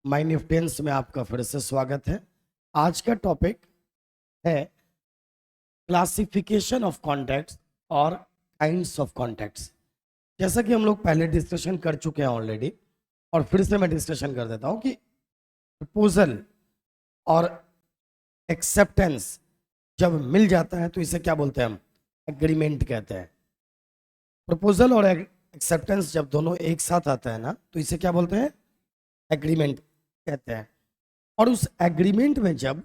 Mind influence में आपका फिर से स्वागत है। आज का टॉपिक है क्लासिफिकेशन ऑफ कॉन्टैक्ट्स और काइंड्स ऑफ कॉन्टैक्ट्स। जैसा कि हम लोग पहले डिस्कशन कर चुके हैं ऑलरेडी, और फिर से मैं डिस्कशन कर देता हूं कि प्रपोजल और एक्सेप्टेंस जब मिल जाता है तो इसे क्या बोलते हैं हम? एग्रीमेंट कहते हैं। प्रपोजल और एक्सेप्टेंस जब दोनों एक साथ आता है ना, तो इसे क्या बोलते हैं? एग्रीमेंट कहते हैं। और उस एग्रीमेंट में जब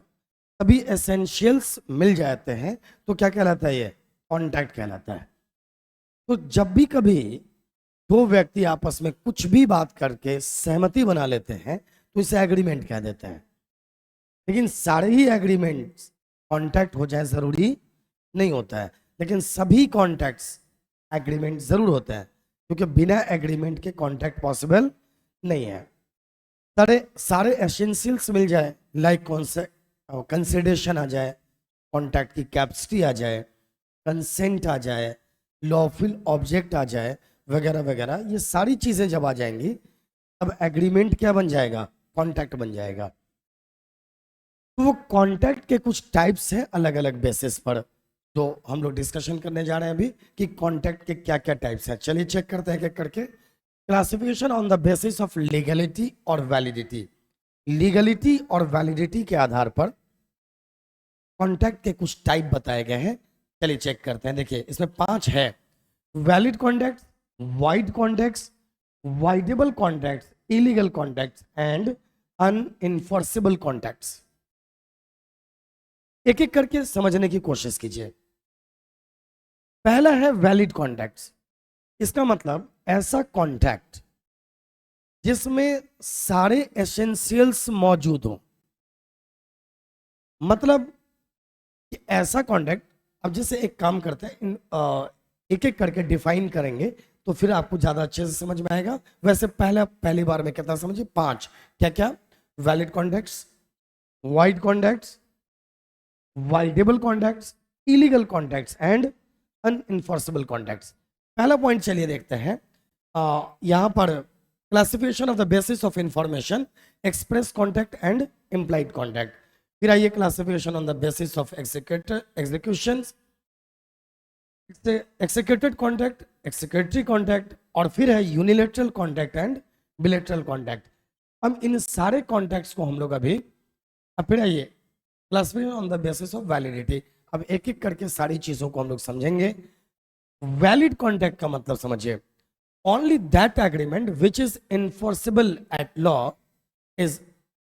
सभी एसेंशियल्स मिल जाते हैं तो क्या कहलाता है? ये कॉन्ट्रैक्ट कहलाता है। तो जब भी कभी दो व्यक्ति आपस में कुछ भी बात करके सहमति बना लेते हैं तो इसे एग्रीमेंट कह देते हैं। लेकिन सारे ही एग्रीमेंट कॉन्ट्रैक्ट हो जाए जरूरी नहीं होता है, लेकिन सभी कॉन्ट्रैक्ट्स एग्रीमेंट जरूर होते हैं, क्योंकि बिना एग्रीमेंट के कॉन्ट्रैक्ट पॉसिबल नहीं है। सारे सारे एसेंशियल्स मिल जाए, लाइक कौन से कंसिडरेशन आ जाए, कॉन्ट्रैक्ट की कैपेसिटी आ जाए, कंसेंट आ जाए, लॉफुल ऑब्जेक्ट आ जाए, वगैरह वगैरह, ये सारी चीजें जब आ जाएंगी तब एग्रीमेंट क्या बन जाएगा? कॉन्ट्रैक्ट बन जाएगा। तो वो कॉन्ट्रैक्ट के कुछ टाइप्स हैं अलग अलग बेसिस पर, तो हम लोग डिस्कशन करने जा रहे हैं अभी कि कॉन्ट्रैक्ट के क्या क्या टाइप्स हैं। चलिए चेक करते हैं एक करके। Classification on the basis of legality और वैलिडिटी। लीगलिटी और वैलिडिटी के आधार पर कॉन्ट्रैक्ट के कुछ टाइप बताए गए हैं। चलिए चेक करते हैं। देखिए इसमें 5 है: valid contract, void contract, voidable contract, illegal contract and unenforceable contracts. एक एक करके समझने की कोशिश कीजिए। पहला है वैलिड कॉन्ट्रैक्ट। इसका मतलब ऐसा कॉन्ट्रैक्ट जिसमें सारे एसेंशियल्स मौजूद हो। मतलब कि ऐसा कॉन्ट्रैक्ट, अब जैसे एक काम करते हैं, एक एक करके डिफाइन करेंगे तो फिर आपको ज्यादा अच्छे से समझ में आएगा। वैसे पहली बार में कितना समझिए? 5। क्या क्या? Valid contracts, void contracts, voidable contracts, illegal contracts and unenforceable contracts. पहला पॉइंट चलिए देखते हैं। यहां पर classification of the basis of information, express contract and implied contract. फिर आइए classification on the basis of execution, executed contract, executory contract, और फिर है unilateral contract and bilateral contract. अब इन सारे कॉन्ट्रैक्ट्स को हम लोग अभी, अब फिर आइए classification on the basis of validity. अब एक एक करके सारी चीजों को हम लोग समझेंगे। वैलिड कॉन्ट्रैक्ट का मतलब समझिए, only that agreement which is enforceable at law is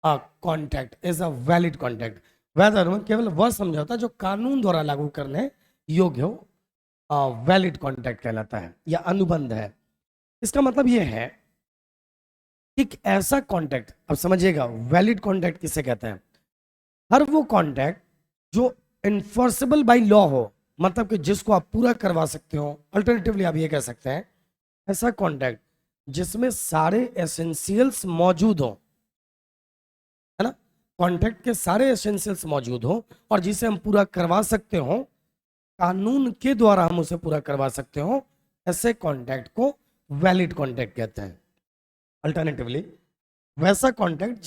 a contract, is a valid contract। whether केवल वह समझौता जो कानून द्वारा लागू करने योग्य हो, वैलिड कॉन्ट्रैक्ट कहलाता है या अनुबंध है। इसका मतलब यह है कि एक ऐसा कॉन्ट्रैक्ट, अब समझिएगा वैलिड कॉन्ट्रैक्ट किसे कहते हैं? हर वो कॉन्ट्रैक्ट जो इन्फोर्सेबल बाय लॉ हो, मतलब कि जिसको आप पूरा करवा सकते हो। अल्टरनेटिवली आप ये कह सकते हैं ऐसा कॉन्ट्रैक्ट जिसमें सारे एसेंशियल्स मौजूद हो, है ना? कॉन्ट्रैक्ट के सारे एसेंशियल्स मौजूद हो और जिसे हम पूरा करवा सकते हो, कानून के द्वारा हम उसे पूरा करवा सकते हो, ऐसे कॉन्ट्रैक्ट को वैलिड कॉन्ट्रैक्ट कहते हैं। अल्टरनेटिवली वैसा कॉन्ट्रैक्ट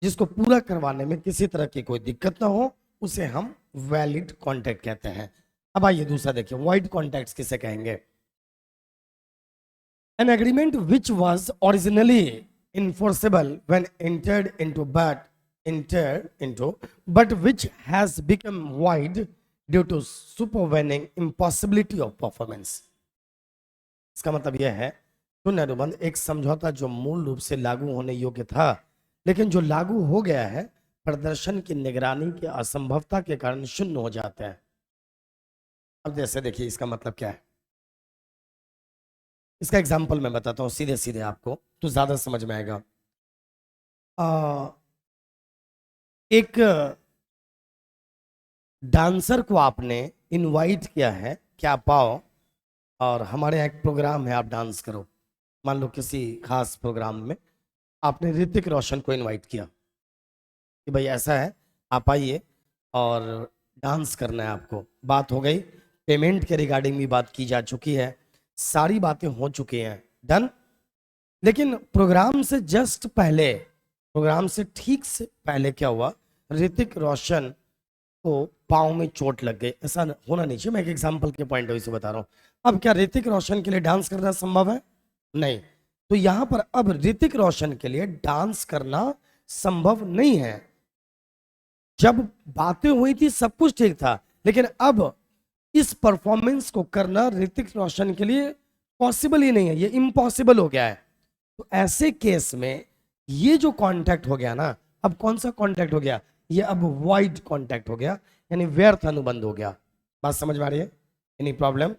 जिसको पूरा करवाने में किसी तरह की कोई दिक्कत ना हो, उसे हम वैलिड कॉन्ट्रैक्ट कहते हैं। अब आइए दूसरा देखिए, वाइड कॉन्ट्रैक्ट किसे कहेंगे? An agreement which was originally enforceable when entered into, but which has become void due to supervening impossibility of performance। इसका मतलब यह है, शून्य अनुबंध एक समझौता जो मूल रूप से लागू होने योग्य था, लेकिन जो लागू हो गया है प्रदर्शन की निगरानी की असंभवता के कारण शून्य हो जाता है। अब जैसे देखिए इसका मतलब क्या है, इसका एग्जाम्पल मैं बताता हूँ सीधे सीधे आपको, तो ज्यादा समझ में आएगा। एक डांसर को आपने इनवाइट किया है कि आप आओ और हमारे यहाँ एक प्रोग्राम है, आप डांस करो। मान लो किसी खास प्रोग्राम में आपने ऋतिक रोशन को इनवाइट किया कि भाई ऐसा है, आप आइए और डांस करना है आपको। बात हो गई, पेमेंट के रिगार्डिंग भी बात की जा चुकी है, सारी बातें हो चुकी हैं, डन। लेकिन प्रोग्राम से जस्ट पहले प्रोग्राम से ठीक से पहले क्या हुआ, ऋतिक रोशन को पाँव में चोट लग गई। ऐसा होना नहीं चाहिए, मैं एक एग्जाम्पल के पॉइंट ऑफ व्यू से बता रहा हूँ। अब क्या ऋतिक रोशन के लिए डांस करना संभव है? नहीं। तो यहां पर अब ऋतिक रोशन के लिए डांस करना संभव नहीं है। जब बातें हुई थी सब कुछ ठीक था, लेकिन अब इस परफॉर्मेंस को करना ऋतिक रोशन के लिए पॉसिबल ही नहीं है, ये इम्पॉसिबल हो गया है। तो ऐसे केस में ये जो कांटेक्ट हो गया ना, अब कौन सा कांटेक्ट हो गया, ये अब वॉइड कांटेक्ट हो गया, यानी व्यर्थ अनुबंध हो गया। बात समझ में आ रही है? Any problem?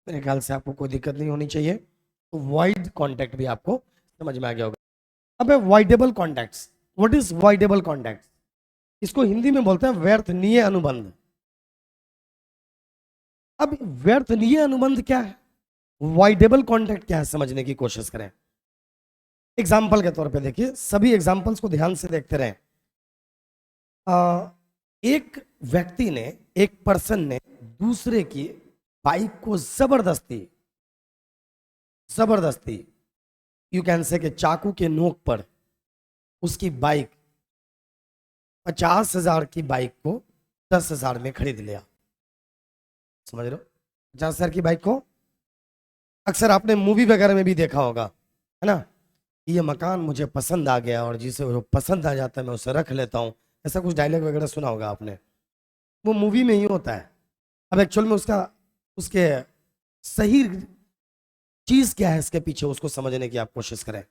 मेरे ख्याल से आपको कोई दिक्कत नहीं होनी चाहिए। तो वॉइड कांटेक्ट भी आपको समझ में आ गया होगा। अब है voidable contacts. What is voidable contacts? इसको हिंदी में बोलते हैं व्यर्थनीय अनुबंध। अब व्यर्थनीय अनुबंध क्या है, वॉइडेबल कॉन्टैक्ट क्या है, समझने की कोशिश करें। एग्जाम्पल के तौर पे देखिए, सभी एग्जाम्पल्स को ध्यान से देखते रहें। एक व्यक्ति ने, एक पर्सन ने दूसरे की बाइक को जबरदस्ती यू कैन से कि चाकू के नोक पर उसकी बाइक 50,000 की बाइक को 10,000 में खरीद लिया। समझ रहे हो? 50,000 की बाइक को अक्सर आपने मूवी वगैरह में भी देखा होगा, है ना, ये मकान मुझे पसंद आ गया और जिसे वो पसंद आ जाता है मैं उसे रख लेता हूँ। ऐसा कुछ डायलॉग वगैरह सुना होगा आपने, वो मूवी में ही होता है। अब एक्चुअल में उसके सही चीज क्या है इसके पीछे, उसको समझने की आप कोशिश करें।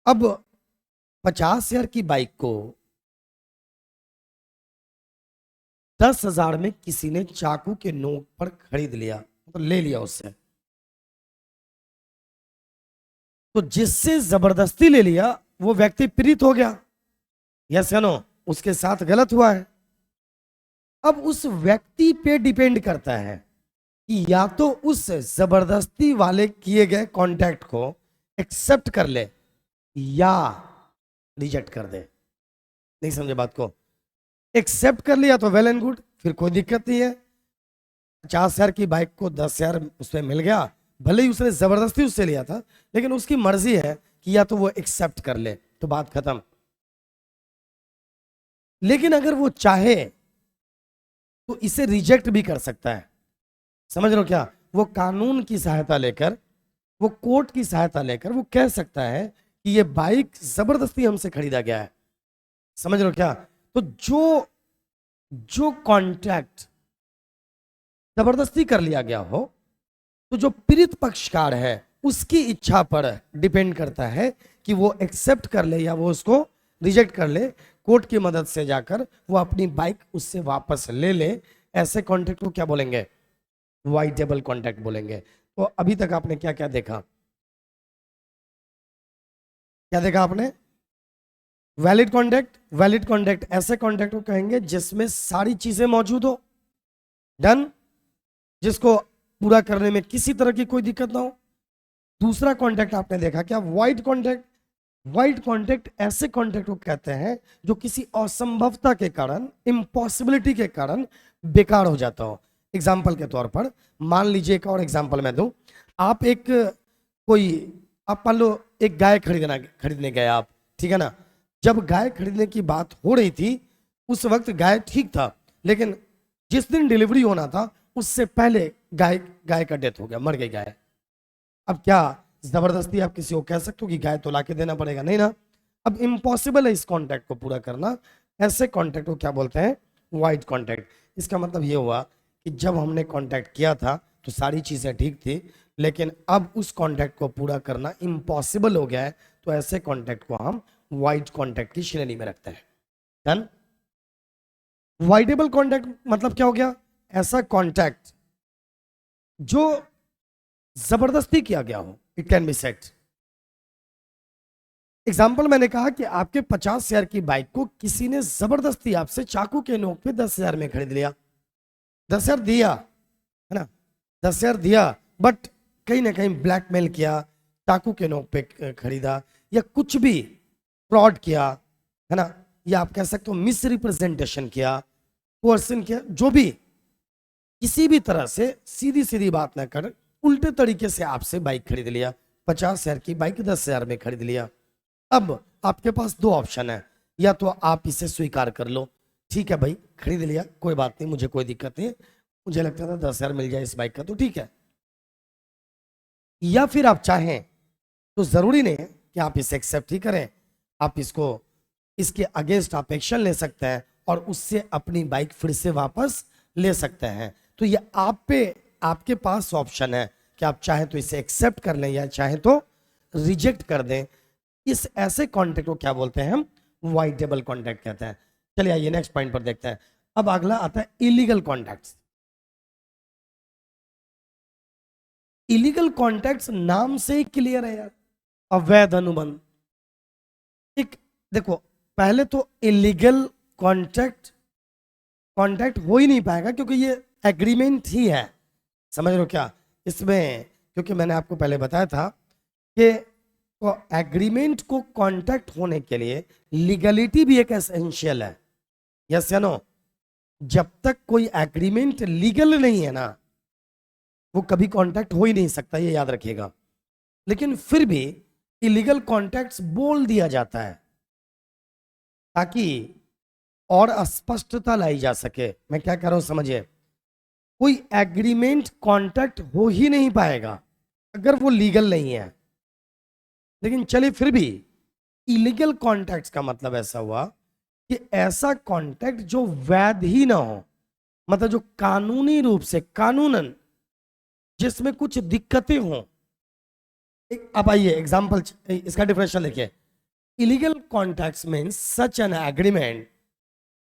अब 50,000 की बाइक को 10,000 में किसी ने चाकू के नोक पर खरीद लिया, तो ले लिया उससे। तो जिससे जबरदस्ती ले लिया वो व्यक्ति पीड़ित हो गया, यस या नो? उसके साथ गलत हुआ है। अब उस व्यक्ति पे डिपेंड करता है कि या तो उस जबरदस्ती वाले किए गए कॉन्टैक्ट को एक्सेप्ट कर ले या रिजेक्ट कर दे। नहीं समझे बात को? एक्सेप्ट कर लिया तो वेल एंड गुड, फिर कोई दिक्कत नहीं है। 50,000 की बाइक को 10,000 उसमें मिल गया, भले ही उसने जबरदस्ती उससे लिया था, लेकिन उसकी मर्जी है कि या तो वो एक्सेप्ट कर ले, तो बात खत्म। लेकिन अगर वो चाहे तो इसे रिजेक्ट भी कर सकता है। समझ रहे हो क्या? वो कानून की सहायता लेकर, वो कोर्ट की सहायता लेकर वो कह सकता है कि ये बाइक जबरदस्ती हमसे खरीदा गया है। समझ रहे हो क्या? तो जो कॉन्ट्रैक्ट जबरदस्ती कर लिया गया हो, तो जो पीड़ित पक्षकार है उसकी इच्छा पर डिपेंड करता है कि वो एक्सेप्ट कर ले या वो उसको रिजेक्ट कर ले। कोर्ट की मदद से जाकर वो अपनी बाइक उससे वापस ले ले। ऐसे कॉन्ट्रैक्ट को क्या बोलेंगे? वॉइडेबल कॉन्ट्रैक्ट बोलेंगे। तो अभी तक आपने क्या क्या देखा? क्या देखा आपने? Valid contract. वैलिड कॉन्ट्रैक्ट ऐसे कॉन्ट्रैक्ट को कहेंगे जिसमें सारी चीजें मौजूद हो, डन, जिसको पूरा करने में किसी तरह की कोई दिक्कत ना हो। दूसरा कॉन्ट्रैक्ट आपने देखा क्या? Wide contract. वाइड कॉन्ट्रैक्ट ऐसे कॉन्ट्रैक्ट को कहते हैं जो किसी असंभवता के कारण, इम्पॉसिबिलिटी के कारण बेकार हो जाता हो। एग्जाम्पल के तौर पर मान लीजिए, एक और एग्जाम्पल मैं दूं। आप मान लो एक गाय खरीदने गए आप, ठीक है ना। जब गाय खरीदने की बात हो रही थी उस वक्त गाय ठीक था, लेकिन जिस दिन डिलीवरी होना था उससे पहले गाय का डेथ हो गया, मर गई गाय। अब क्या जबरदस्ती आप किसी को कह सकते हो कि गाय तो लाके देना पड़ेगा? नहीं ना। अब इम्पॉसिबल है इस कॉन्ट्रैक्ट को पूरा करना। ऐसे कॉन्ट्रैक्ट को क्या बोलते हैं? Wide contract. इसका मतलब ये हुआ कि जब हमने कॉन्ट्रैक्ट किया था तो सारी चीजें ठीक थी, लेकिन अब उस कॉन्ट्रैक्ट को पूरा करना इम्पॉसिबल हो गया है, तो ऐसे कॉन्ट्रैक्ट को हम वाइड कॉन्ट्रैक्ट की श्रेणी में रखते हैं। डन। वाइडेबल कॉन्ट्रैक्ट मतलब क्या हो गया? ऐसा कॉन्ट्रैक्ट जो जबरदस्ती किया गया हो, it can be set. Example मैंने कहा कि आपके 50,000 की बाइक को किसी ने जबरदस्ती आपसे चाकू के नोक पे 10,000 में खरीद लिया। 10,000 दिया, है ना, 10,000 दिया, बट कहीं ना कहीं ब्लैकमेल किया, चाकू के नोक पे खरीदा, या कुछ भी फ्रॉड किया, है ना, या आप कह सकते हो मिस रिप्रेजेंटेशन किया, कोर्सन किया, जो भी, किसी भी तरह से सीधी सीधी बात ना कर उल्टे तरीके से आपसे बाइक खरीद लिया। 50,000 की बाइक 10,000 में खरीद लिया। अब आपके पास दो ऑप्शन है, या तो आप इसे स्वीकार कर लो, ठीक है भाई खरीद लिया कोई बात नहीं, मुझे कोई दिक्कत नहीं, मुझे लगता था 10,000 मिल जाए इस बाइक का तो ठीक है, या फिर आप चाहें तो जरूरी नहीं है कि आप इसे एक्सेप्ट ही करें, आप इसको इसके अगेंस्ट आप एक्शन ले सकते हैं और उससे अपनी बाइक फिर से वापस ले सकते हैं। तो ये आप पे, आपके पास ऑप्शन है कि आप चाहे तो इसे एक्सेप्ट कर लें या चाहे तो रिजेक्ट कर दें। इस ऐसे कॉन्ट्रैक्ट को क्या बोलते हैं हम, वाइडेबल कॉन्ट्रैक्ट कहते हैं। चलिए आइए नेक्स्ट पॉइंट पर देखते हैं। अब अगला आता है इलीगल कॉन्ट्रैक्ट्स। इलीगल कॉन्ट्रैक्ट्स नाम से ही क्लियर है यार, अवैध अनुबंध। एक देखो, पहले तो इलीगल कॉन्ट्रैक्ट हो ही नहीं पाएगा क्योंकि ये एग्रीमेंट ही है, समझ रहे हो क्या इसमें, क्योंकि मैंने आपको पहले बताया था कि एग्रीमेंट को कॉन्ट्रैक्ट होने के लिए लीगलिटी भी एक एसेंशियल है, यस या नो। जब तक कोई एग्रीमेंट लीगल नहीं है ना, वो कभी कॉन्ट्रैक्ट हो ही नहीं सकता, ये याद रखिएगा। लेकिन फिर भी इलीगल कॉन्ट्रैक्ट्स बोल दिया जाता है ताकि और अस्पष्टता लाई जा सके। मैं क्या कह रहा हूं समझिए, कोई एग्रीमेंट कॉन्ट्रैक्ट हो ही नहीं पाएगा अगर वो लीगल नहीं है। लेकिन चलिए फिर भी इलीगल कॉन्ट्रैक्ट्स का मतलब ऐसा हुआ कि ऐसा कॉन्ट्रैक्ट जो वैध ही ना हो, मतलब जो कानूनी रूप से, कानूनन जिसमें कुछ दिक्कतें हों। अब आइए एग्जांपल, इसका डिफरेंशियल देखिए। Illegal contracts means such an agreement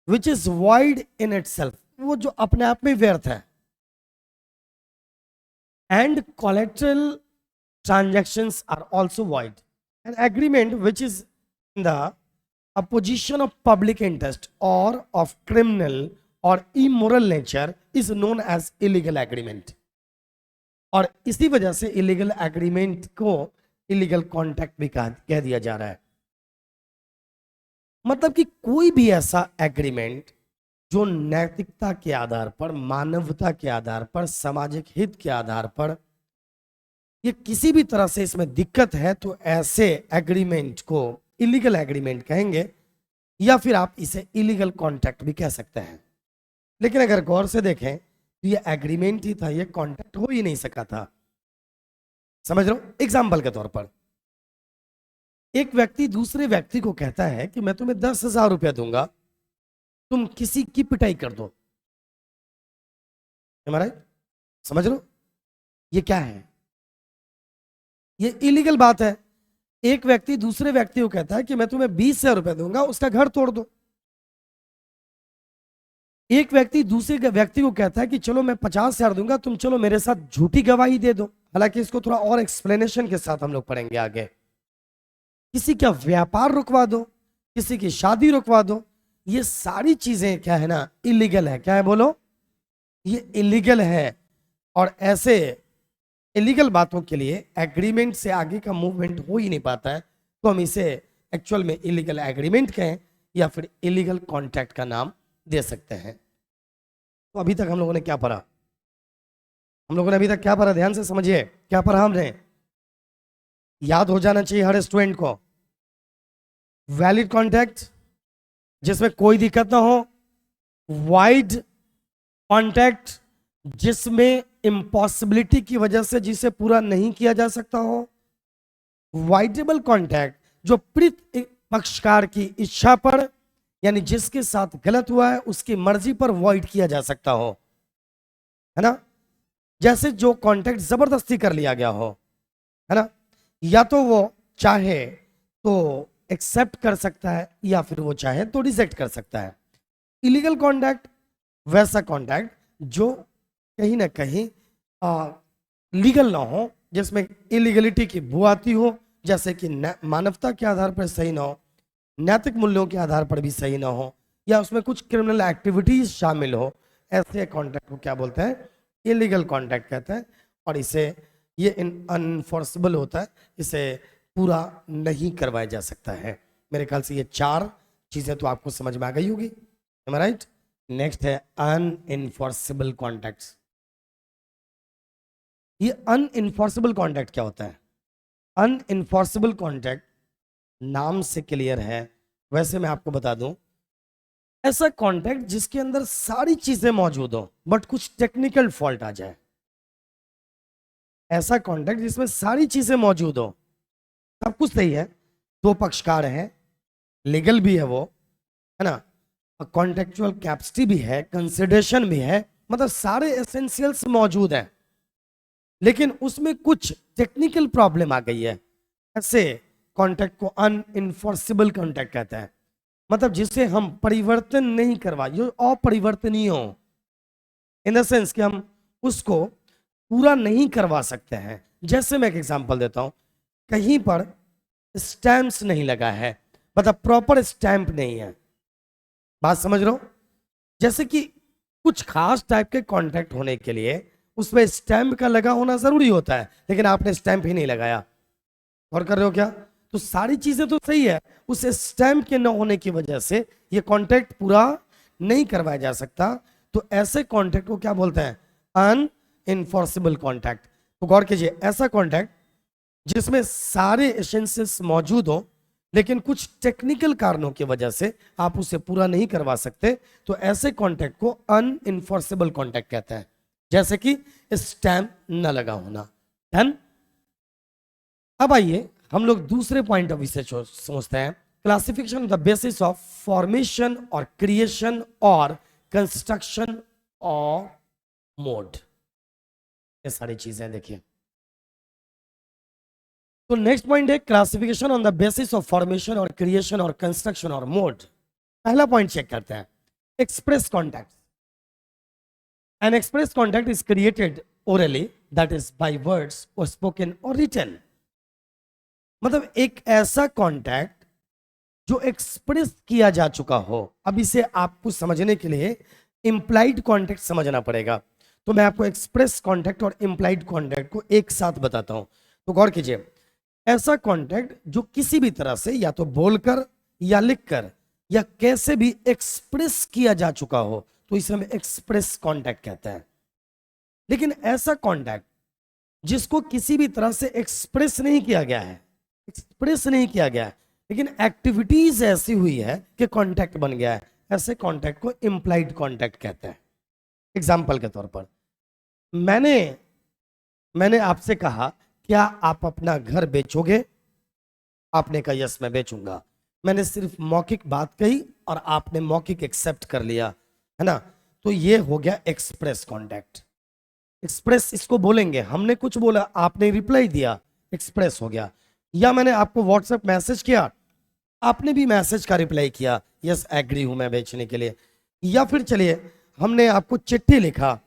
which is void in itself, वो जो अपने आप में व्यर्थ है, and collateral transactions are also void. An agreement which is in the opposition of public interest or of criminal or immoral nature is known as illegal agreement. और इसी वजह से इलीगल एग्रीमेंट को इलीगल कॉन्ट्रैक्ट भी कह दिया जा रहा है। मतलब कि कोई भी ऐसा एग्रीमेंट जो नैतिकता के आधार पर, मानवता के आधार पर, सामाजिक हित के आधार पर, ये किसी भी तरह से इसमें दिक्कत है तो ऐसे एग्रीमेंट को इलीगल एग्रीमेंट कहेंगे, या फिर आप इसे इलीगल कॉन्ट्रैक्ट भी कह सकते हैं। लेकिन अगर गौर से देखें तो ये एग्रीमेंट ही था, ये कॉन्ट्रैक्ट हो ही नहीं सका था, समझ रहे हो। एग्जाम्पल के तौर पर एक व्यक्ति दूसरे व्यक्ति को कहता है कि मैं तुम्हें 10,000 रुपया दूंगा, तुम किसी की पिटाई कर दो, हमारा समझ लो, ये क्या है, ये इलीगल बात है। एक व्यक्ति दूसरे व्यक्ति को कहता है कि मैं तुम्हें 20,000 रुपया दूंगा, उसका घर तोड़ दो। एक व्यक्ति दूसरे व्यक्ति को कहता है कि चलो मैं 50,000 दूंगा, तुम चलो मेरे साथ झूठी गवाही दे दो। हालांकि इसको थोड़ा और एक्सप्लेनेशन के साथ हम लोग पढ़ेंगे आगे। किसी का व्यापार रुकवा दो, किसी की शादी रुकवा दो, ये सारी चीजें क्या है ना, इलीगल है। क्या है बोलो, ये इलीगल है। और ऐसे इलीगल बातों के लिए एग्रीमेंट से आगे का मूवमेंट हो ही नहीं पाता है, तो हम इसे एक्चुअल में इलीगल एग्रीमेंट कहें या फिर इलीगल कॉन्ट्रैक्ट का नाम दे सकते हैं। तो अभी तक हम लोगों ने क्या पढ़ा, हम लोगों ने अभी तक क्या पढ़ा, ध्यान से समझिए क्या पढ़ा हमने, याद हो जाना चाहिए हर स्टूडेंट को। वैलिड कॉन्ट्रैक्ट जिसमें कोई दिक्कत ना हो, वाइड कॉन्ट्रैक्ट जिसमें इम्पॉसिबिलिटी की वजह से जिसे पूरा नहीं किया जा सकता हो, वाइडेबल कॉन्ट्रैक्ट जो प्रति पक्षकार की इच्छा पर, यानी जिसके साथ गलत हुआ है उसकी मर्जी पर वॉइड किया जा सकता हो, है ना। जैसे जो कॉन्ट्रैक्ट जबरदस्ती कर लिया गया हो, है ना, या तो वो चाहे तो एक्सेप्ट कर सकता है या फिर वो चाहे तो रिजेक्ट कर सकता है। इलीगल कॉन्ट्रैक्ट वैसा कॉन्ट्रैक्ट जो कहीं ना कहीं लीगल ना हो, जिसमें इलीगलिटी की बू आती हो, जैसे कि मानवता के आधार पर सही ना हो, नैतिक मूल्यों के आधार पर भी सही ना हो, या उसमें कुछ क्रिमिनल एक्टिविटीज शामिल हो, ऐसे कॉन्ट्रैक्ट को क्या बोलते हैं, इलीगल कॉन्ट्रैक्ट कहते हैं। और इसे ये अनफोर्सेबल होता है, इसे पूरा नहीं करवाया जा सकता है। मेरे ख्याल से ये 4 चीजें तो आपको समझ में आ गई होगी, राइट। नेक्स्ट है अनइनफोर्सेबल कॉन्ट्रैक्ट्स। ये अनइनफोर्सेबल कॉन्ट्रैक्ट क्या होता है? अनइनफोर्सेबल कॉन्ट्रैक्ट नाम से क्लियर है। वैसे मैं आपको बता दूं, ऐसा कॉन्टैक्ट जिसके अंदर सारी चीजें मौजूद हो बट कुछ टेक्निकल फॉल्ट आ जाए। ऐसा कॉन्टैक्ट जिसमें सारी चीजें मौजूद हो, सब कुछ सही है, दो पक्षकार हैं, लीगल भी है वो, है ना, कॉन्टेक्चुअल कैपेसिटी भी है, कंसिडरेशन भी है, मतलब सारे एसेंशियल्स मौजूद हैं, लेकिन उसमें कुछ टेक्निकल प्रॉब्लम आ गई है। ऐसे कॉन्टैक्ट को अनइनफोर्सिबल कॉन्टैक्ट कहते हैं, मतलब जिसे हम परिवर्तन नहीं करवा, जो अपरिवर्तनीय हो, इन द सेंस कि हम उसको पूरा नहीं करवा सकते हैं। जैसे मैं एक एग्जांपल देता हूं, कहीं पर स्टैम्प्स नहीं लगा है, मतलब प्रॉपर स्टैंप नहीं है, बात समझ रहे हो? जैसे कि कुछ खास टाइप के कॉन्टैक्ट होने के लिए उसमें स्टैंप का लगा होना जरूरी होता है, लेकिन आपने स्टैंप ही नहीं लगाया। और कर रहे हो क्या? तो सारी चीजें तो सही है, उस स्टैंप के न होने की वजह से ये कॉन्ट्रैक्ट पूरा नहीं करवाया जा सकता। तो ऐसे कॉन्ट्रैक्ट को क्या बोलते हैं? अनइनफोर्सिबल कॉन्ट्रैक्ट। तो गौर कीजिए, ऐसा कॉन्ट्रैक्ट जिसमें सारे एसेंशियल्स मौजूद हो, लेकिन कुछ टेक्निकल कारणों की वजह से आप उसे पूरा नहीं करवा सकते, तो ऐसे कॉन्ट्रैक्ट को अनइनफोर्सिबल कॉन्ट्रैक्ट कहते हैं। जैसे कि स्टैंप न लगा होना। डन। अब आइए हम लोग दूसरे पॉइंट ऑफ व्यू से समझते हैं, classification of the basis of formation और क्रिएशन और कंस्ट्रक्शन और मोड। ये सारी चीजें देखिए। तो नेक्स्ट पॉइंट है classification on the basis of formation और क्रिएशन और कंस्ट्रक्शन और मोड। पहला पॉइंट चेक करते हैं, express contact. N express contact is created orally, that is by words और स्पोकन और रिटन। मतलब एक ऐसा कॉन्टैक्ट जो एक्सप्रेस किया जा चुका हो। अब इसे आपको समझने के लिए इंप्लाइड कॉन्टैक्ट समझना पड़ेगा, तो मैं आपको एक्सप्रेस कॉन्टैक्ट और इंप्लाइड कॉन्टैक्ट को एक साथ बताता हूं। तो गौर कीजिए, ऐसा कॉन्टैक्ट जो किसी भी तरह से या तो बोलकर या लिखकर या कैसे भी एक्सप्रेस किया जा चुका हो, तो इसे हम एक्सप्रेस कॉन्टैक्ट कहते हैं। लेकिन ऐसा कॉन्टैक्ट जिसको किसी भी तरह से एक्सप्रेस नहीं किया गया है, एक्सप्रेस नहीं किया गया है, लेकिन एक्टिविटीज ऐसी हुई है कि कॉन्टैक्ट बन गया है, ऐसे कॉन्टैक्ट को इंप्लाइड कॉन्टैक्ट कहते हैं। एग्जाम्पल के तौर पर, मैंने मैंने आपसे कहा, क्या आप अपना घर बेचोगे? आपने कहा यस मैं बेचूंगा। मैंने सिर्फ मौखिक बात कही और आपने मौखिक एक्सेप्ट कर लिया, है ना? तो ये हो गया एक्सप्रेस कॉन्टैक्ट। एक्सप्रेस इसको बोलेंगे, हमने कुछ बोला, आपने रिप्लाई दिया, एक्सप्रेस हो गया। या मैंने आपको व्हाट्सएप मैसेज किया, आपने भी मैसेज का रिप्लाई किया, यस एग्री हूं मैं बेचने के लिए। या फिर चलिए, हमने आपको चिट्ठी लिखा,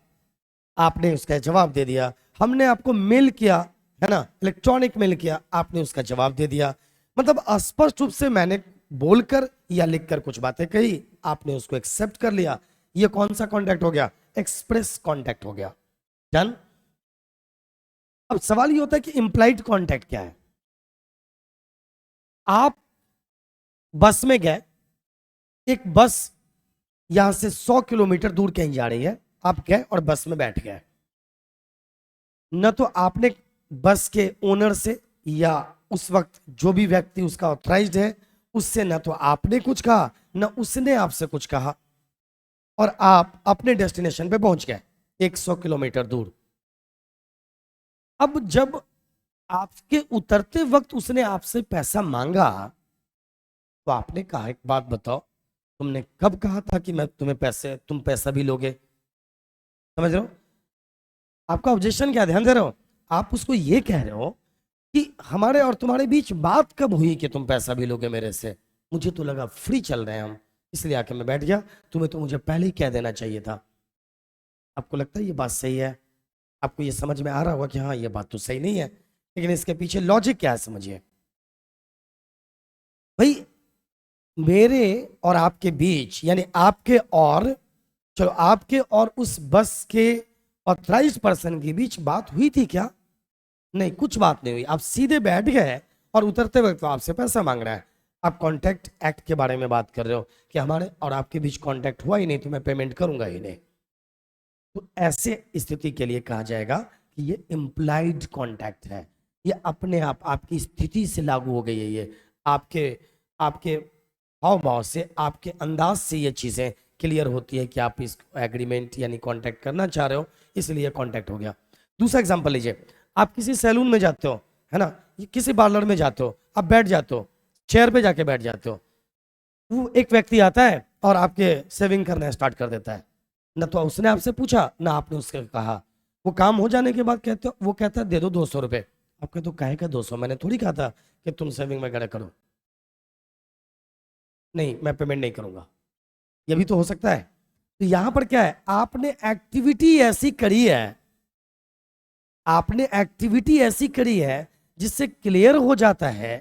आपने उसका जवाब दे दिया। हमने आपको मेल किया, है ना, इलेक्ट्रॉनिक मेल किया, आपने उसका जवाब दे दिया। मतलब स्पष्ट रूप से मैंने बोलकर या लिखकर कुछ बातें कही, आपने उसको एक्सेप्ट कर लिया। ये कौन सा कॉन्टैक्ट हो गया? एक्सप्रेस कॉन्टैक्ट हो गया। डन। अब सवाल ये होता है कि इंप्लाइड कॉन्टैक्ट क्या है? आप बस में गए, एक बस यहां से 100 किलोमीटर दूर कहीं जा रही है, आप गए और बस में बैठ गए। न तो आपने बस के ओनर से या उस वक्त जो भी व्यक्ति उसका ऑथराइज्ड है उससे न तो आपने कुछ कहा, न उसने आपसे कुछ कहा, और आप अपने डेस्टिनेशन पे पहुंच गए 100 किलोमीटर दूर। अब जब आपके उतरते वक्त उसने आपसे पैसा मांगा, तो आपने कहा एक बात बताओ, तुमने कब कहा था कि मैं तुम्हें तुम पैसा भी लोगे? समझ रहे हो आपका ऑब्जेक्शन क्या? ध्यान दे रहे हो? आप उसको ये कह रहे हो कि हमारे और तुम्हारे बीच बात कब हुई कि तुम पैसा भी लोगे मेरे से? मुझे तो लगा फ्री चल रहे हैं हम, इसलिए आके मैं बैठ गया, तुम्हें तो मुझे पहले ही कह देना चाहिए था। आपको लगता है ये बात सही है? आपको ये समझ में आ रहा होगा कि हाँ ये बात तो सही नहीं है, लेकिन इसके पीछे लॉजिक क्या है समझिए। भाई, मेरे और आपके बीच, यानी आपके और, चलो आपके और उस बस के ऑथराइज्ड पर्सन के बीच बात हुई थी क्या? नहीं, कुछ बात नहीं हुई। आप सीधे बैठ गए और उतरते वक्त तो आपसे पैसा मांग रहा है। आप कॉन्ट्रैक्ट एक्ट के बारे में बात कर रहे हो कि हमारे और आपके बीच कॉन्ट्रैक्ट हुआ ही नहीं, तो मैं पेमेंट करूंगा ही नहीं। तो ऐसे स्थिति के लिए कहा जाएगा कि ये इम्प्लाइड कॉन्ट्रैक्ट है, ये अपने आप आपकी स्थिति से लागू हो गई है, ये आपके आपके हाव भाव से, आपके अंदाज से ये चीजें क्लियर होती है कि आप इस एग्रीमेंट यानी कांटेक्ट करना चाह रहे हो, इसलिए कांटेक्ट हो गया। दूसरा एग्जांपल लीजिए, आप किसी सैलून में जाते हो, है ना, किसी पार्लर में जाते हो, आप बैठ जाते हो, चेयर पे जाके बैठ जाते हो, वो एक व्यक्ति आता है और आपके सेविंग करना स्टार्ट कर देता है। ना तो उसने आपसे पूछा ना आपने उससे कहा, वो काम हो जाने के बाद कहते हो, वो कहता है दे दो 200 रुपए। आप कहते हो काहे का 200, मैंने थोड़ी कहा था कि तुम सेविंग वगैरह करो। नहीं, मैं पेमेंट नहीं करूंगा। ये भी तो हो सकता है। तो यहां पर क्या है, आपने एक्टिविटी ऐसी करी है, आपने एक्टिविटी ऐसी करी है जिससे क्लियर हो जाता है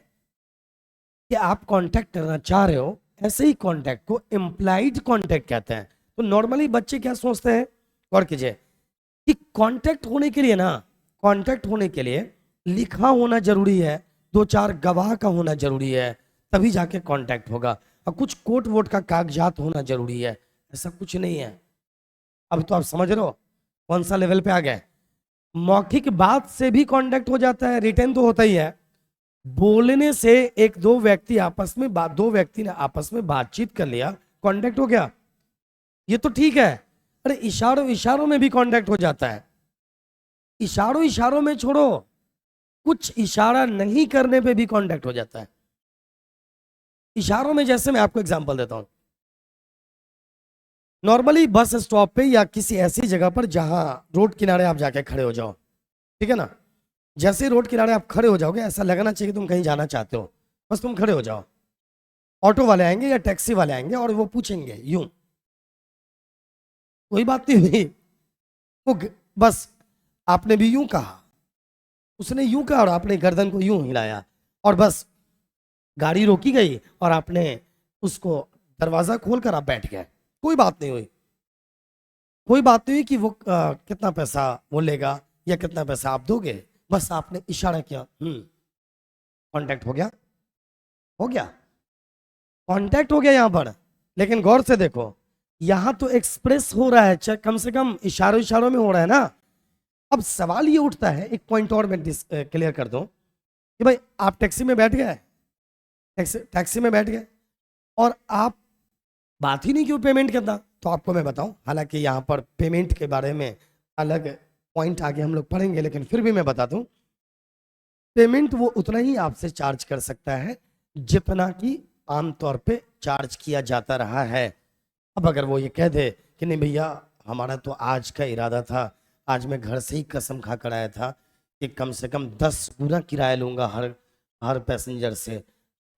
कि आप कांटेक्ट करना चाह रहे हो। ऐसे ही कांटेक्ट को इम्प्लाइड कांटेक्ट कहते हैं। तो नॉर्मली बच्चे क्या सोचते हैं, गौर कीजिए, कि कांटेक्ट होने के लिए ना, कांटेक्ट होने के लिए लिखा होना जरूरी है, 2-4 गवाह का होना जरूरी है, तभी जाके कांटेक्ट होगा, और कुछ कोर्ट वोट का कागजात होना जरूरी है। ऐसा कुछ नहीं है। अब तो आप समझ रहे हो कौन सा लेवल पे आ गए। मौखिक बात से भी कांटेक्ट हो जाता है, रिटर्न तो होता ही है। बोलने से एक दो व्यक्ति आपस में दो व्यक्ति ने आपस में बातचीत कर लिया, कांटेक्ट हो गया, ये तो ठीक है। अरे इशारों इशारों में भी कांटेक्ट हो जाता है। इशारों इशारों में छोड़ो, कुछ इशारा नहीं करने पे भी कांटेक्ट हो जाता है। इशारों में जैसे मैं आपको एग्जांपल देता हूं, नॉर्मली बस स्टॉप पे या किसी ऐसी जगह पर जहां रोड किनारे आप जाके खड़े हो जाओ, ठीक है ना, जैसे ही रोड किनारे आप खड़े हो जाओगे ऐसा लगना चाहिए कि तुम कहीं जाना चाहते हो, बस तुम खड़े हो जाओ। ऑटो वाले आएंगे या टैक्सी वाले आएंगे और वो पूछेंगे यूं, कोई बात नहीं हुई, बस आपने भी यूं कहा, उसने यूं कहा और आपने गर्दन को यूं हिलाया, और बस गाड़ी रोकी गई और आपने उसको दरवाजा खोलकर आप बैठ गए। कोई बात नहीं हुई, कोई बात नहीं हुई कि वो कितना पैसा वो लेगा या कितना पैसा आप दोगे, बस आपने इशारा किया, कांटेक्ट हो गया, हो गया, कांटेक्ट हो गया यहां पर। लेकिन गौर से देखो, यहां तो एक्सप्रेस हो रहा है, चाहे कम से कम इशारों इशारों में हो रहा है ना। अब सवाल ये उठता है, एक पॉइंट और मैं क्लियर कर दूं कि भाई आप टैक्सी में बैठ गए, टैक्सी में बैठ गए और आप बात ही नहीं क्यों पेमेंट करना। तो आपको मैं बताऊं, हालांकि यहाँ पर पेमेंट के बारे में अलग पॉइंट आगे हम लोग पढ़ेंगे, लेकिन फिर भी मैं बता दूं, पेमेंट वो उतना ही आपसे चार्ज कर सकता है जितना कि आमतौर पे चार्ज किया जाता रहा है। अब अगर वो ये कह दे कि नहीं भैया, हमारा तो आज का इरादा था, आज मैं घर से ही कसम खा कर आया था कि कम से कम 10 गुना किराया लूंगा हर हर पैसेंजर से,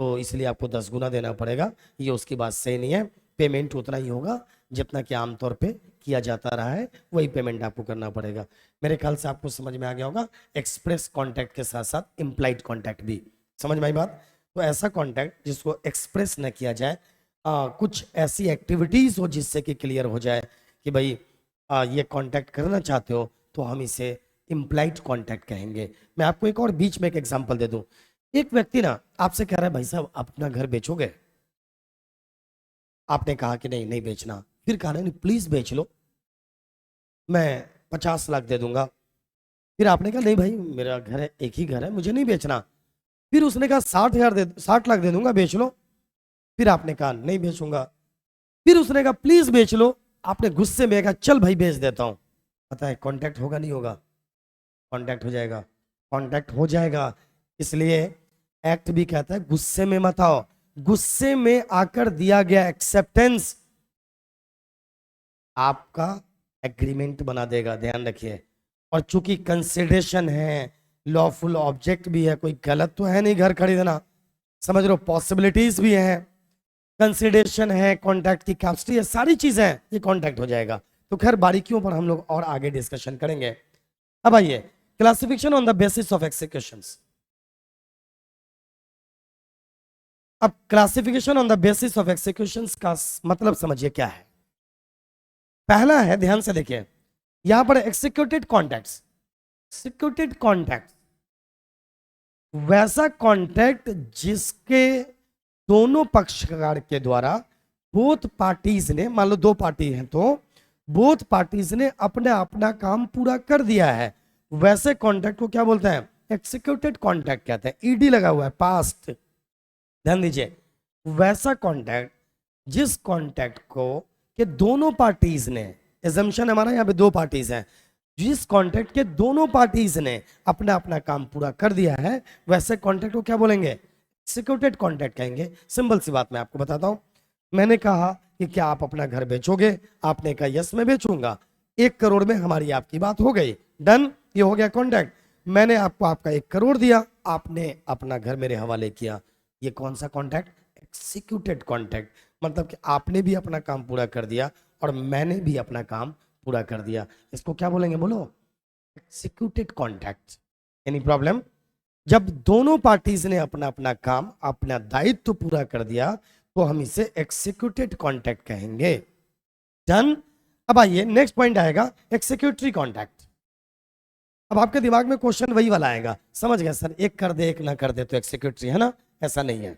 तो इसलिए आपको 10 गुना देना पड़ेगा, ये उसकी बात सही नहीं है। पेमेंट उतना ही होगा जितना कि आमतौर पे किया जाता रहा है, वही पेमेंट आपको करना पड़ेगा। मेरे ख्याल से आपको समझ में आ गया होगा, एक्सप्रेस कॉन्टैक्ट के साथ साथ इम्प्लाइड कॉन्टैक्ट भी। समझ में आई बात। तो ऐसा कॉन्टैक्ट जिसको एक्सप्रेस न किया जाए, कुछ ऐसी एक्टिविटीज हो जिससे कि क्लियर हो जाए कि भाई ये कॉन्टैक्ट करना चाहते हो, तो हम इसे इम्प्लाइड कॉन्टैक्ट कहेंगे। मैं आपको एक और बीच में एक एग्जांपल दे दूं। एक व्यक्ति ना आपसे कह रहा है भाई साहब अपना घर बेचोगे, आपने कहा कि नहीं नहीं बेचना, फिर कहा नहीं प्लीज बेच लो, मैं 50 लाख दे दूंगा। फिर आपने कहा नहीं भाई मेरा घर है, एक ही घर है, मुझे नहीं बेचना। फिर उसने कहा 60 लाख दे दूंगा, बेच लो। फिर आपने कहा नहीं बेचूंगा। फिर उसने कहा प्लीज बेच लो। आपने गुस्से में कहा चल भाई बेच देता हूं। पता है कांटेक्ट होगा नहीं होगा? कांटेक्ट हो जाएगा, कांटेक्ट हो जाएगा। इसलिए एक्ट भी कहता है गुस्से में मत आओ। गुस्से में आकर दिया गया एक्सेप्टेंस आपका एग्रीमेंट बना देगा, ध्यान रखिए। और चूंकि कंसिडरेशन है, लॉफुल ऑब्जेक्ट भी है, कोई गलत तो है नहीं घर खरीदना, समझ रहे हो, पॉसिबिलिटीज भी है, कंसिडरेशन है, कॉन्ट्रैक्ट की कैपेसिटी है, सारी चीजें हैं, ये कॉन्ट्रैक्ट हो जाएगा। तो खैर बारीकियों पर हम लोग और आगे डिस्कशन करेंगे। अब आइए classification on the basis of executions. अब classification on the basis of executions का मतलब समझिए क्या है। पहला है, ध्यान से देखिए, यहां पर एक्सिक्यूटेड कॉन्ट्रैक्ट्स। एक्सिक्यूटेड कॉन्ट्रैक्ट वैसा कॉन्ट्रैक्ट जिसके दोनों पक्षकार के द्वारा बोथ पार्टीज ने, मान लो दो पार्टी हैं तो बोथ पार्टीज ने अपना अपना काम पूरा कर दिया है, वैसे कॉन्ट्रैक्ट को क्या बोलते हैं? एक्सिक्यूटेड कॉन्ट्रैक्ट कहते हैं। ईडी लगा हुआ है, पास्ट। ध्यान दीजिए, वैसा कॉन्ट्रैक्ट जिस कॉन्ट्रैक्ट को के दोनों पार्टीज ने, एजम्पशन हमारा यहाँ पे दो पार्टीज हैं, जिस कॉन्ट्रैक्ट के दोनों पार्टीज ने अपना अपना काम पूरा कर दिया है, वैसे कॉन्ट्रैक्ट को क्या बोलेंगे? एक्सिक्यूटेड कॉन्ट्रैक्ट कहेंगे। सिंपल सी बात मैं आपको बताता हूं। मैंने कहा कि क्या आप अपना घर बेचोगे? आपने कहा यस मैं बेचूंगा। 1 करोड़ में हमारी आपकी बात हो गई, डन, ये हो गया कॉन्ट्रैक्ट। मैंने आपको आपका 1 करोड़ दिया, आपने अपना घर मेरे हवाले किया। ये कौन सा कॉन्ट्रैक्ट? Executed contract. मतलब कि आपने भी अपना काम पूरा कर दिया और मैंने भी अपना काम पूरा कर दिया। इसको क्या बोलेंगे? बोलो, एक्सिक्यूटेड कॉन्ट्रैक्ट। Any problem? जब दोनों पार्टीज ने अपना अपना काम, अपना दायित्व पूरा कर दिया, तो हम इसे एक्सिक्यूटेड कॉन्ट्रैक्ट कहेंगे। डन। अब आइए नेक्स्ट पॉइंट आएगा, एक्सिक्यूटरी कॉन्ट्रैक्ट। अब आपके दिमाग में क्वेश्चन वही वाला आएगा, समझ गए सर, एक कर दे एक ना कर दे तो एक्सिक्यूटरी है ना? ऐसा नहीं है।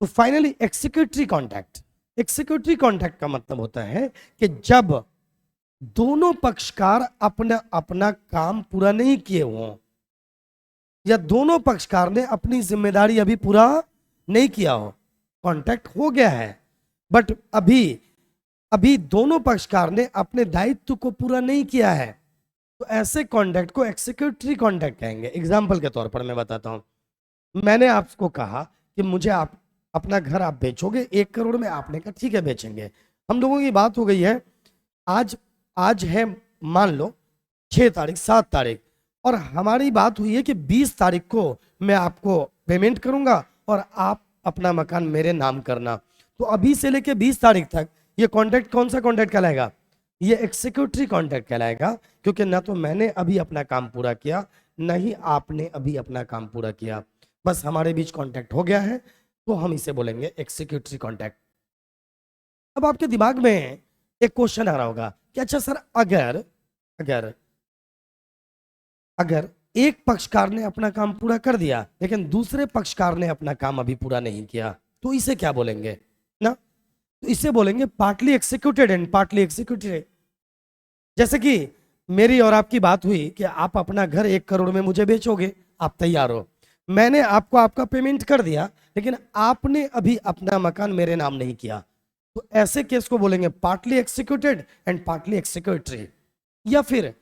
तो फाइनली एक्सिक्यूटरी कॉन्ट्रैक्ट, एक्सिक्यूटरी कॉन्ट्रैक्ट का मतलब होता है कि जब दोनों पक्षकार अपना अपना काम पूरा नहीं किए हों, या दोनों पक्षकार ने अपनी जिम्मेदारी अभी पूरा नहीं किया हो, कॉन्ट्रैक्ट हो गया है बट अभी अभी दोनों पक्षकार ने अपने दायित्व को पूरा नहीं किया है, तो ऐसे कॉन्ट्रैक्ट को एक्सिक्यूटरी कॉन्ट्रैक्ट कहेंगे। एग्जाम्पल के तौर पर मैं बताता हूं। मैंने आपको कहा कि मुझे आप अपना घर आप बेचोगे 1 करोड़ में, आपने कहा ठीक है बेचेंगे। हम लोगों की बात हो गई है, आज आज है मान लो 6 तारीख 7 तारीख, और हमारी बात हुई है कि 20 तारीख को मैं आपको पेमेंट करूंगा और आप अपना मकान मेरे नाम करना। तो अभी से लेके 20 तारीख तक ये कॉन्ट्रैक्ट कौन सा कॉन्ट्रैक्ट कहलाएगा? ये एक्सिक्यूटरी कॉन्ट्रैक्ट कहलाएगा, क्योंकि ना तो मैंने अभी अपना काम पूरा किया, ना ही आपने अभी अपना काम पूरा किया, बस हमारे बीच कॉन्ट्रैक्ट हो गया है, तो हम इसे बोलेंगे एक्सिक्यूटरी कॉन्ट्रैक्ट। अब आपके दिमाग में एक क्वेश्चन आ रहा होगा कि अच्छा सर, अगर अगर अगर एक पक्षकार ने अपना काम पूरा कर दिया लेकिन दूसरे पक्षकार ने अपना काम अभी पूरा नहीं किया, तो इसे क्या बोलेंगे ना? तो इसे बोलेंगे partly executed and partly executed. जैसे कि मेरी और आपकी बात हुई कि आप अपना घर 1 करोड़ में मुझे बेचोगे, आप तैयार हो, मैंने आपको आपका पेमेंट कर दिया, लेकिन आपने अभी अपना मकान मेरे नाम नहीं किया, तो ऐसे केस को बोलेंगे पार्टली एक्सिक्यूटेड एंड पार्टली एक्सिक्यूटरी। या फिर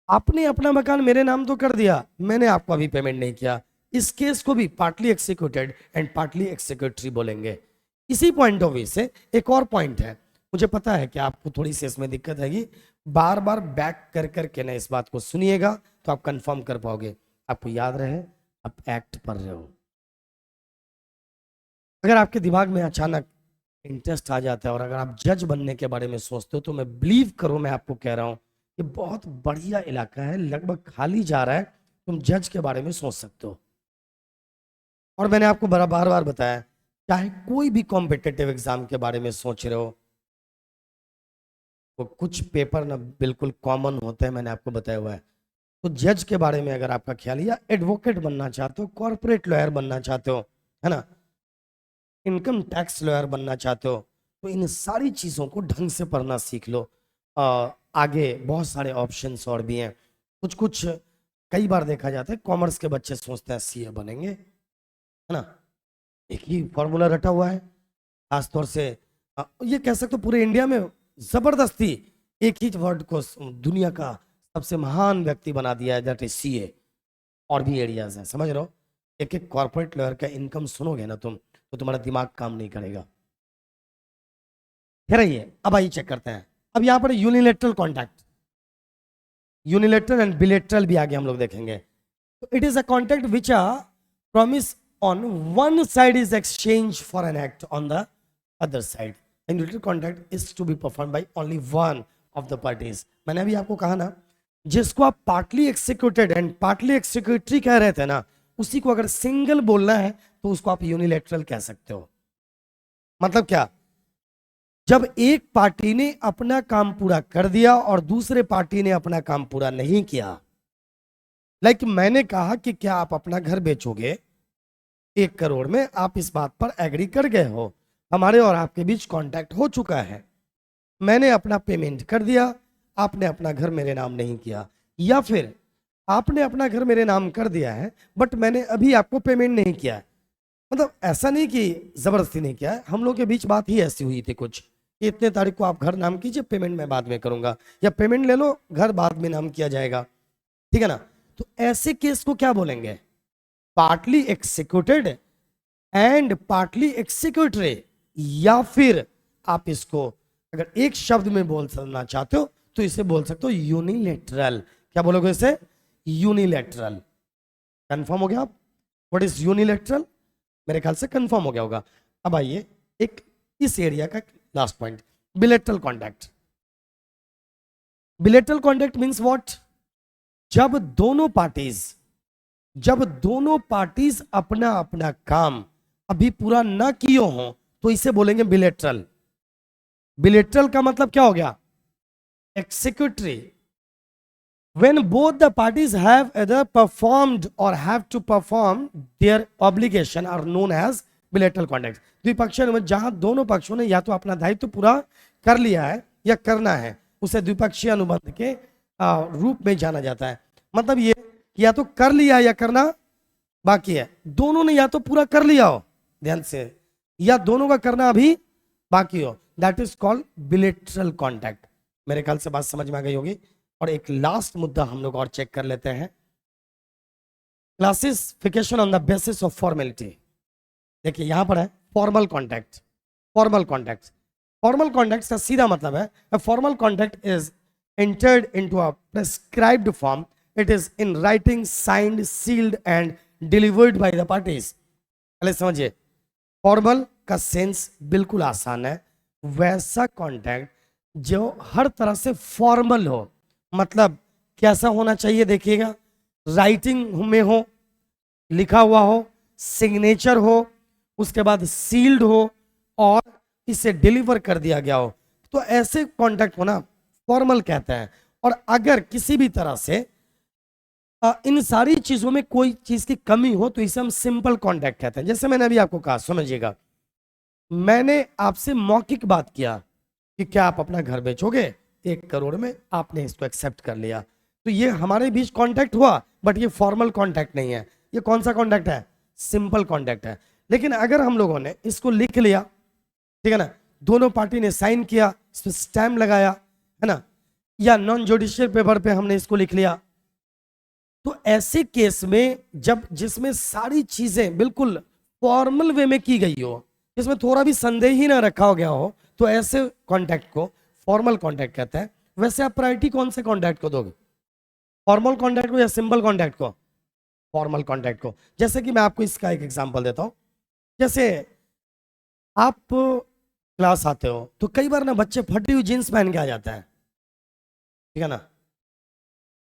आपने अपना मकान मेरे नाम तो कर दिया, मैंने आपको अभी पेमेंट नहीं किया, इस केस को भी पार्टली एक्सिक्यूटेड एंड पार्टली एक्सिक्यूटरी बोलेंगे। इसी पॉइंट ऑफ व्यू से एक और पॉइंट है, मुझे पता है कि आपको थोड़ी सी इसमें दिक्कत आएगी, बार बार बैक कर करके ना इस बात को सुनिएगा तो आप कंफर्म कर पाओगे, आपको याद रहे आप एक्ट पढ़ रहे हो। अगर आपके दिमाग में अचानक इंटरेस्ट आ जाता है और अगर आप जज बनने के बारे में सोचते हो, तो मैं बिलीव करो, मैं आपको कह रहा हूं ये बहुत बढ़िया इलाका है, लगभग खाली जा रहा है, तुम जज के बारे में सोच सकते हो। और मैंने आपको बार बार बताया, चाहे कोई भी कॉम्पिटिटिव एग्जाम के बारे में सोच रहे हो, तो कुछ पेपर ना बिल्कुल कॉमन होते हैं, मैंने आपको बताया हुआ है। तो जज के बारे में अगर आपका ख्याल, या एडवोकेट बनना चाहते हो, कॉर्पोरेट लॉयर बनना चाहते हो, है ना, इनकम टैक्स लॉयर बनना चाहते हो, तो इन सारी चीज़ों को ढंग से पढ़ना सीख लो। आगे बहुत सारे ऑप्शंस और भी हैं। कुछ कुछ कई बार देखा जाता है कॉमर्स के बच्चे सोचते हैं सीए बनेंगे, है ना, एक ही फॉर्मूला रटा हुआ है, खासतौर से ये कह सकते हो पूरे इंडिया में जबरदस्ती एक ही वर्ड को दुनिया का सबसे महान व्यक्ति बना दिया है, दैट इज सीए। और भी एरियाज हैं, समझ रहे हो? एक एक कॉर्पोरेट लॉयर का इनकम सुनोगे ना तुम, तो तुम्हारा दिमाग काम नहीं करेगा। फिर आइए, अब आइए चेक करते हैं। अब यहाँ पर unilateral contract, unilateral and bilateral भी आगे हम लोग देखेंगे। तो it is a contract which a promise on one side is exchange for an act on the other side, and unilateral contract is to be perform by only one of the parties. मैंने अभी आपको कहा ना, जिसको आप partly executed and partly executory कह रहे थे ना, उसी को अगर सिंगल बोलना है तो उसको आप यूनिलेटरल कह सकते हो। मतलब क्या? जब एक पार्टी ने अपना काम पूरा कर दिया और दूसरे पार्टी ने अपना काम पूरा नहीं किया, लाइक मैंने कहा कि क्या आप अपना घर बेचोगे 1 करोड़ में, आप इस बात पर एग्री कर गए हो, हमारे और आपके बीच कॉन्टैक्ट हो चुका है, मैंने अपना पेमेंट कर दिया, आपने अपना घर मेरे नाम नहीं किया, या फिर आपने अपना घर मेरे नाम कर दिया है बट मैंने अभी आपको पेमेंट नहीं किया है, मतलब ऐसा नहीं कि जबरदस्ती नहीं किया है, हम लोग के बीच बात ही ऐसी हुई थी कुछ कि इतने तारीख को आप घर नाम कीजिए, पेमेंट मैं बाद में करूंगा, या पेमेंट ले लो घर बाद में नाम किया जाएगा, ठीक है ना। तो ऐसे केस को क्या बोलेंगे, पार्टली एक्सिक्यूटेड एंड पार्टली एक्सिक्यूटरी, या फिर आप इसको अगर एक शब्द में बोलना चाहते हो तो इसे बोल सकते हो यूनिलेटरल। क्या बोलोगे इसे, यूनिलेटरल। कंफर्म हो गया आप, व्हाट इज यूनिलेटरल, मेरे ख्याल से कंफर्म हो गया होगा। अब आइए एक इस एरिया का last point, bilateral contact. Bilateral contact means what, जब दोनों पार्टीज अपना अपना काम अभी पूरा ना किए हो तो इसे बोलेंगे बिलेटरल। बिलेटरल का मतलब क्या हो गया, एक्सिक्यूटरी। When both the parties have either performed or have to perform their obligation are known as bilateral contracts. द्विपक्षीय अनुबंध जहां दोनों पक्षों ने या तो अपना दायित्व पूरा कर लिया है या करना है, उसे द्विपक्षीय अनुबंध के रूप में जाना जाता है। मतलब ये या तो कर लिया या करना बाकी है, दोनों ने या तो पूरा कर लिया हो ध्यान से, या दोनों का करना अभी बाकी हो, that is called bilateral contact. मेरे ख्याल से बात समझ में आ गई होगी। और एक लास्ट मुद्दा हम लोग और चेक कर लेते हैं, classification on the basis of formality. देखिए यहां पर है फॉर्मल कॉन्टैक्ट। फॉर्मल कॉन्टैक्ट का सीधा मतलब है a formal contact is entered into a prescribed form, it is in writing, signed, sealed and delivered by the parties। पहले समझिए, फॉर्मल का सेंस बिल्कुल आसान है, वैसा कॉन्टैक्ट जो हर तरह से फॉर्मल हो। मतलब कैसा होना चाहिए देखिएगा, राइटिंग में हो, लिखा हुआ हो, सिग्नेचर हो, उसके बाद सील्ड हो और इसे डिलीवर कर दिया गया हो, तो ऐसे कॉन्टैक्ट को ना फॉर्मल कहते हैं। और अगर किसी भी तरह से इन सारी चीजों में कोई चीज की कमी हो तो इसे हम सिंपल कॉन्टैक्ट कहते हैं। जैसे मैंने अभी आपको कहा, समझिएगा, मैंने आपसे मौखिक बात किया कि क्या आप अपना घर बेचोगे 1 करोड़ में, आपने इसको एक्सेप्ट कर लिया, तो ये हमारे बीच कांटेक्ट हुआ, बट ये फॉर्मल कांटेक्ट नहीं है। ये कौन सा कांटेक्ट है, सिंपल कांटेक्ट है। लेकिन अगर हम लोगों ने इसको लिख लिया, ठीक है ना, दोनों पार्टी ने साइन किया, इस स्टैम्प लगाया, है ना, या नॉन जुडिशियल पेपर पे हमने इसको लिख लिया, तो ऐसे केस में जब जिसमें सारी चीजें बिल्कुल फॉर्मल वे में की गई हो, जिसमें थोड़ा भी संदेह ही ना रखा हो गया हो, तो ऐसे कॉन्टैक्ट को फॉर्मल कॉन्टैक्ट कहते हैं। वैसे आप प्रायोरिटी कौन से कॉन्टैक्ट को दोगे, फॉर्मल कॉन्टैक्ट को या सिंपल कॉन्टैक्ट को, फॉर्मल कॉन्टैक्ट को। जैसे कि मैं आपको इसका एक एग्जांपल देता हूं, जैसे आप क्लास आते हो तो कई बार ना बच्चे फटी हुई जींस पहन के आ जाते हैं, ठीक है ना,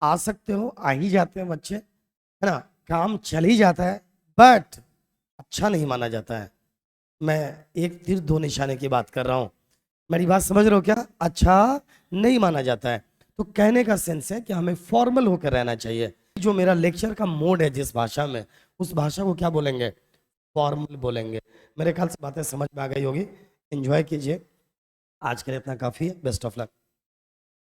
आ सकते हो, आ ही जाते हैं बच्चे, है ना, काम चल ही जाता है, बट अच्छा नहीं माना जाता है। मैं एक तीर दो निशाने की बात कर रहा हूं, मेरी बात समझ रहे हो क्या, अच्छा नहीं माना जाता है। तो कहने का सेंस है कि हमें फॉर्मल होकर रहना चाहिए। जो मेरा लेक्चर का मोड है जिस भाषा में, उस भाषा को क्या बोलेंगे, फॉर्मल बोलेंगे। मेरे ख्याल से बातें समझ में आ गई होगी, एंजॉय कीजिए। आज के लिए इतना काफी है, बेस्ट ऑफ लक।